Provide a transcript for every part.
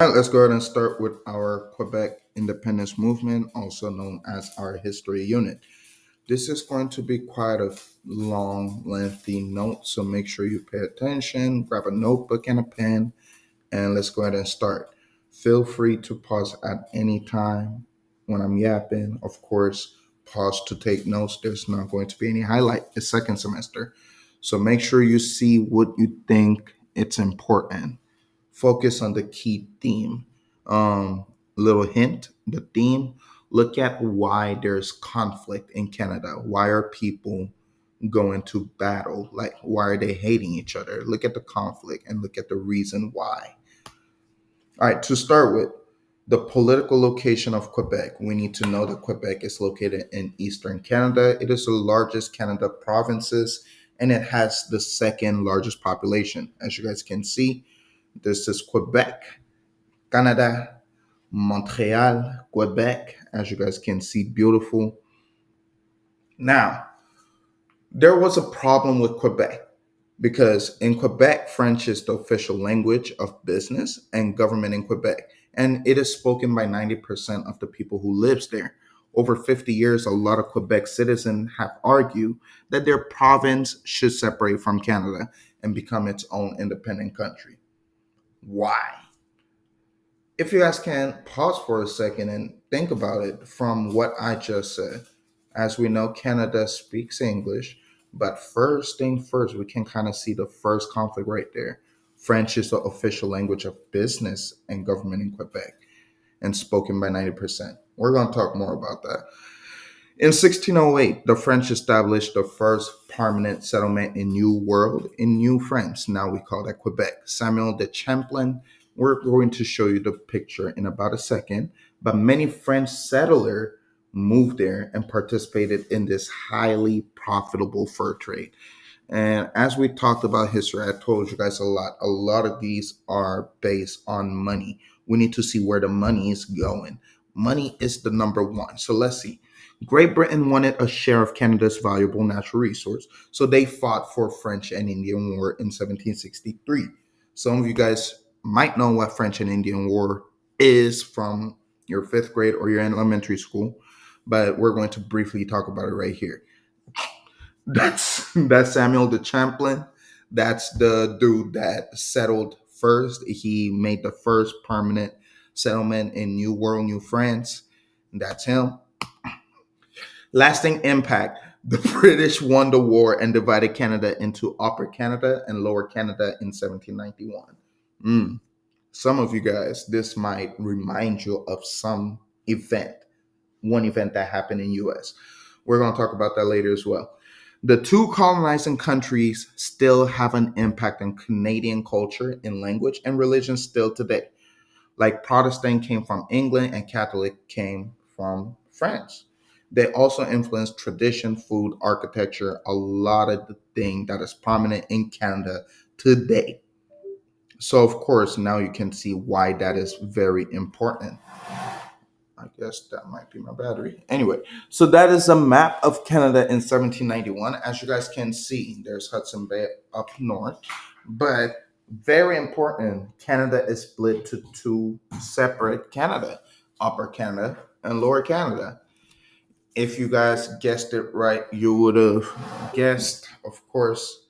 right, let's go ahead and start with our Quebec independence movement, also known as our history unit. This is going to be quite a long, lengthy note, so make sure you pay attention, grab a notebook and a pen, and let's go ahead and start. Feel free to pause at any time when I'm yapping. Of course, pause to take notes. There's not going to be any highlight. It's second semester. So make sure you see what you think it's important. Focus on the key theme. Little hint, the theme, look at why there's conflict in Canada. Why are people going to battle? Like, why are they hating each other? Look at the conflict and look at the reason why. All right, to start with, the political location of Quebec. We need to know that Quebec is located in eastern Canada. It is the largest Canada provinces and it has the second largest population. As you guys can see, this is Quebec, Canada, Montreal, Quebec. As you guys can see, beautiful. Now, there was a problem with Quebec because in Quebec, French is the official language of business and government in Quebec, and it is spoken by 90% of the people who lives there. Over 50 years, a lot of Quebec citizens have argued that their province should separate from Canada and become its own independent country. Why? If you guys can pause for a second and think about it from what I just said. As we know, Canada speaks English, but first thing first, we can kind of see the first conflict right there. French is the official language of business and government in Quebec and spoken by 90%. We're going to talk more about that. In 1608, the French established the first permanent settlement in New World in New France. Now we call that Quebec. Samuel de Champlain, we're going to show you the picture in about a second, but many French settlers moved there and participated in this highly profitable fur trade. And as we talked about history, I told you guys a lot. A lot of these are based on money. We need to see where the money is going. Money is the number one. So let's see. Great Britain wanted a share of Canada's valuable natural resource, so they fought for French and Indian War in 1763. Some of you guys might know what French and Indian War is from your fifth grade or your elementary school, but we're going to briefly talk about it right here. That's Samuel de Champlain. That's the dude that settled first. He made the first permanent settlement in New World, New France. That's him. Lasting impact. The British won the war and divided Canada into Upper Canada and Lower Canada in 1791. Some of you guys, this might remind you of some event, one event that happened in US. We're going to talk about that later as well. The two colonizing countries still have an impact on Canadian culture and language and religion still today. Like Protestant came from England and Catholic came from France. They also influenced tradition, food, architecture, a lot of the thing that is prominent in Canada today. So of course, now you can see why that is very important. I guess that might be my battery. Anyway, so that is a map of Canada in 1791. As you guys can see, there's Hudson Bay up north. But very important, Canada is split to two separate Canada, Upper Canada and Lower Canada. If you guys guessed it right, you would have guessed, of course,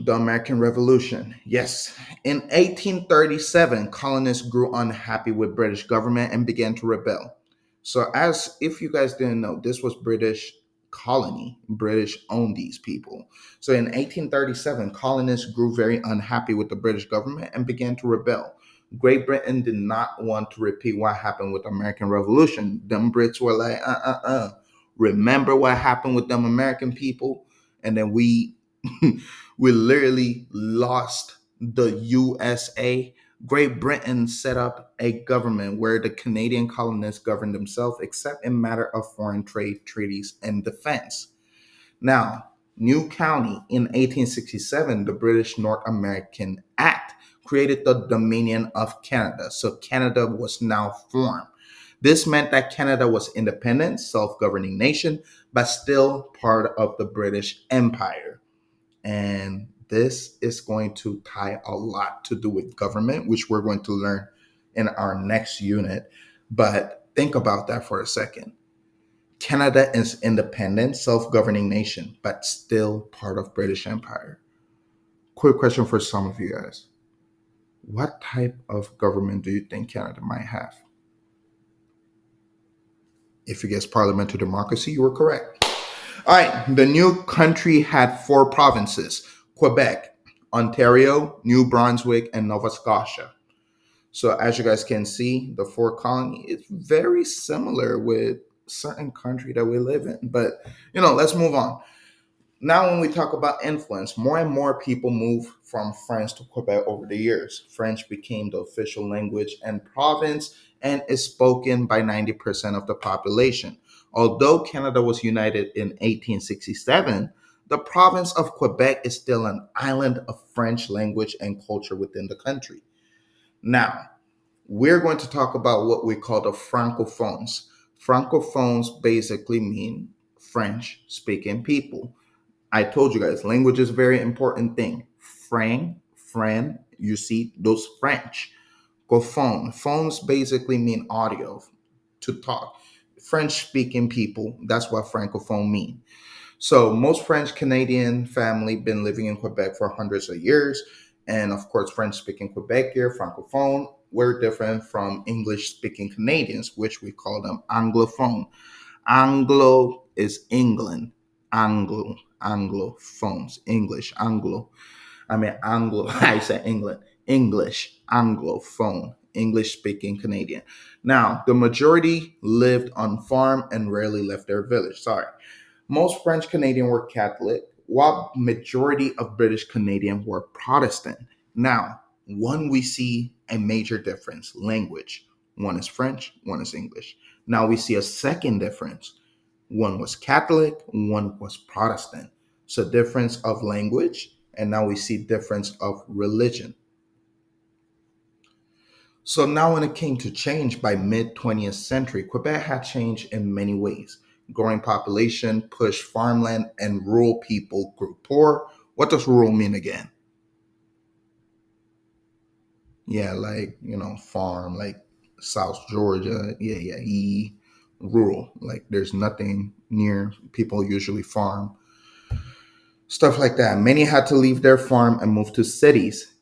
the American Revolution. Yes. In 1837, colonists grew unhappy with British government and began to rebel. So as if you guys didn't know, this was British colony. British owned these people. So in 1837, colonists grew very unhappy with the British government and began to rebel. Great Britain did not want to repeat what happened with the American Revolution. Them Brits were like, remember what happened with them American people? And then we we literally lost the USA. Great Britain set up a government where the Canadian colonists governed themselves except in matter of foreign trade treaties and defense. Now, New County in 1867, the British North American Act created the Dominion of Canada. So Canada was now formed. This meant that Canada was independent, self-governing nation, but still part of the British Empire. And this is going to tie a lot to do with government, which we're going to learn in our next unit. But think about that for a second. Canada is independent, self-governing nation, but still part of British Empire. Quick question for some of you guys. What type of government do you think Canada might have? If you guess parliamentary democracy, you were correct. All right, the new country had four provinces: Quebec, Ontario, New Brunswick, and Nova Scotia. So as you guys can see, the four colony is very similar with certain country that we live in. But let's move on. Now, when we talk about influence, more and more people move from France to Quebec over the years. French became the official language and province and is spoken by 90% of the population. Although Canada was united in 1867, the province of Quebec is still an island of French language and culture within the country. Now, we're going to talk about what we call the francophones. Francophones basically mean French speaking people. I told you guys, language is a very important thing. Fran, you see those French. Go phone. Phones basically mean audio, to talk. French speaking people, that's what francophone mean. So most French Canadian family been living in Quebec for hundreds of years. And of course, French speaking Quebecier, francophone, we're different from English speaking Canadians, which we call them anglophone. Anglo is England. Anglophones, English, Anglo, I said England, English, Anglophone, English speaking Canadian. Now, the majority lived on farm and rarely left their village. Sorry. Most French Canadian were Catholic, while majority of British Canadian were Protestant. Now, one we see a major difference, language. One is French, one is English. Now we see a second difference. One was Catholic, one was Protestant. So difference of language, and now we see difference of religion. So now when it came to change by mid 20th century, Quebec had changed in many ways. Growing population pushed farmland and rural people grew poor. What does rural mean again? Yeah, like, farm, like South Georgia. Rural. Like there's nothing near. People usually farm. Stuff like that. Many had to leave their farm and move to cities.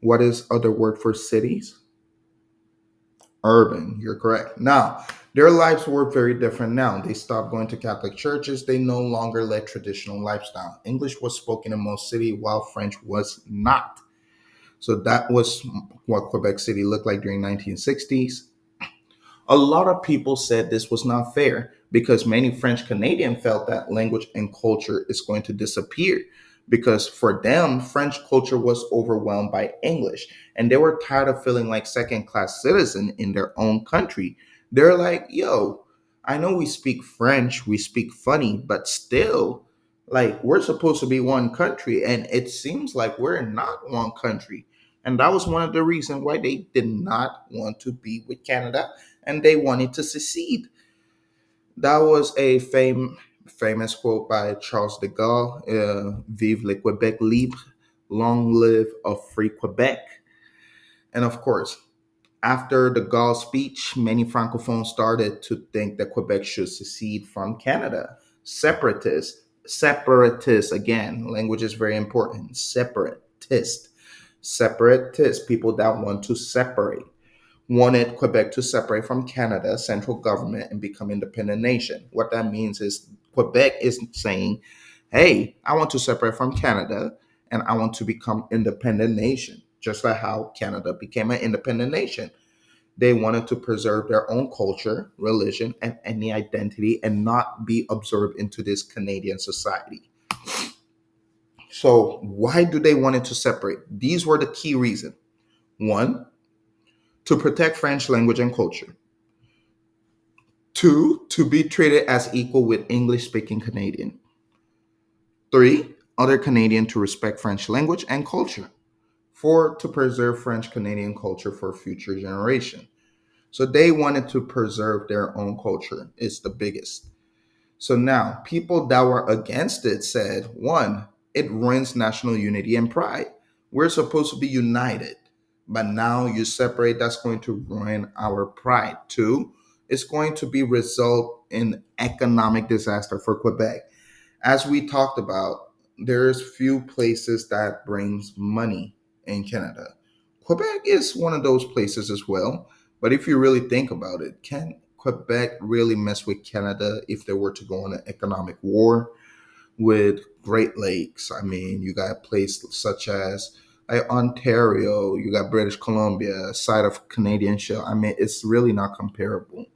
What is other word for cities? Urban. You're correct. Now, their lives were very different now. They stopped going to Catholic churches. They no longer led traditional lifestyle. English was spoken in most cities while French was not. So that was what Quebec City looked like during 1960s. A lot of people said this was not fair because many French Canadian felt that language and culture is going to disappear because for them, French culture was overwhelmed by English and they were tired of feeling like second class citizen in their own country. They're like, yo, I know we speak French, we speak funny, but still, like, we're supposed to be one country and it seems like we're not one country. And that was one of the reasons why they did not want to be with Canada and they wanted to secede. That was a famous quote by Charles de Gaulle: Vive le Québec libre, long live a free Quebec. And of course, after the Gaulle speech, many Francophones started to think that Quebec should secede from Canada. Separatists, again, language is very important. Separatists, people that want to separate, wanted Quebec to separate from Canada, central government, and become independent nation. What that means is Quebec is saying, hey, I want to separate from Canada and I want to become independent nation, just like how Canada became an independent nation. They wanted to preserve their own culture, religion, and any identity and not be absorbed into this Canadian society. So why do they want it to separate? These were the key reasons. One, to protect French language and culture. Two, to be treated as equal with English speaking Canadian. Three, other Canadian to respect French language and culture. Four, to preserve French Canadian culture for future generation. So they wanted to preserve their own culture. It's the biggest. So now people that were against it said, one, it ruins national unity and pride. We're supposed to be united, but now you separate, that's going to ruin our pride too. It's going to be result in economic disaster for Quebec. As we talked about, there's few places that brings money in Canada. Quebec is one of those places as well. But if you really think about it, can Quebec really mess with Canada if they were to go on an economic war with Great Lakes? I mean, you got places such as Ontario, you got British Columbia, side of Canadian shell. I mean, it's really not comparable,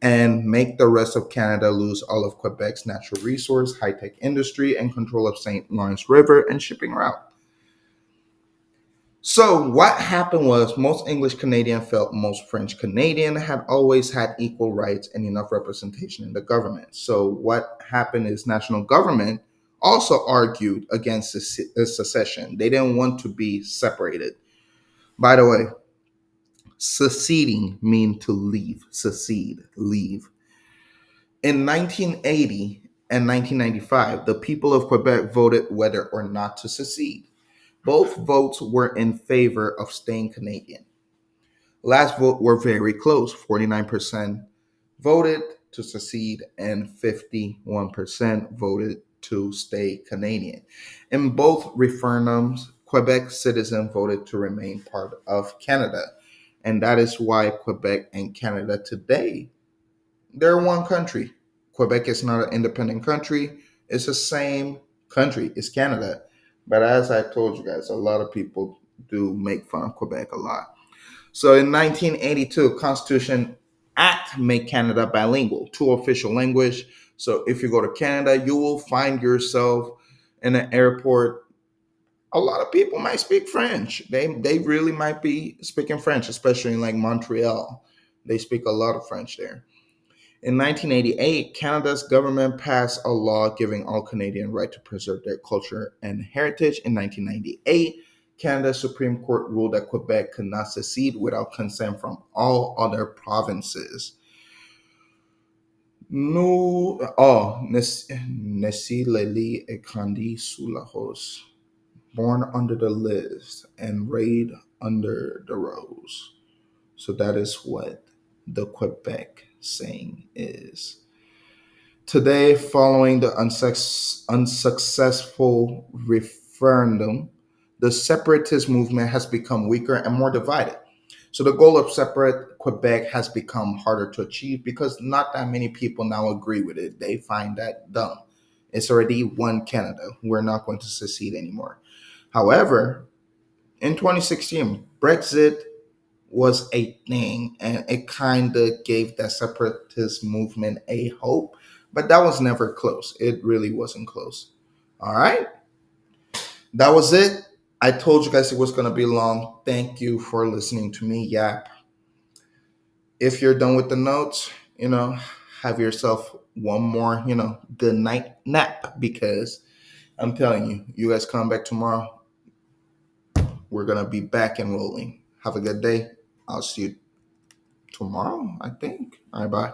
and make the rest of Canada lose all of Quebec's natural resource, high tech industry, and control of St. Lawrence River and shipping route. So, what happened was most English Canadian felt most French Canadian had always had equal rights and enough representation in the government. So, what happened is national government also argued against secession. They didn't want to be separated. By the way, seceding mean to leave, secede, leave. In 1980 and 1995, the people of Quebec voted whether or not to secede. Both votes were in favor of staying Canadian. Last vote were very close. 49% voted to secede and 51% voted to stay Canadian. In both referendums, Quebec citizens voted to remain part of Canada. And that is why Quebec and Canada today, they're one country. Quebec is not an independent country. It's the same country. It's Canada. But as I told you guys, a lot of people do make fun of Quebec a lot. So in 1982, Constitution Act made Canada bilingual, two official language. So if you go to Canada, you will find yourself in an airport. A lot of people might speak French. They really might be speaking French, especially in like Montreal. They speak a lot of French there. In 1988, Canada's government passed a law giving all Canadians right to preserve their culture and heritage. In 1998, Canada's Supreme Court ruled that Quebec could not secede without consent from all other provinces. No, Nessie Lely Ekandi Sulahos, born under the list and raised under the rose. So that is what the Quebec saying is. Today, following the unsuccessful referendum, the separatist movement has become weaker and more divided. So the goal of separate Quebec has become harder to achieve because not that many people now agree with it. They find that dumb. It's already one Canada. We're not going to secede anymore. However, in 2016, Brexit was a thing and it kind of gave that separatist movement a hope, but that was never close. It really wasn't close. All right, that was it. I told you guys it was going to be long. Thank you for listening to me yap. If you're done with the notes, have yourself one more, good night nap, because I'm telling you, you guys come back tomorrow, we're going to be back and rolling. Have a good day. I'll see you tomorrow, I think. All right, bye.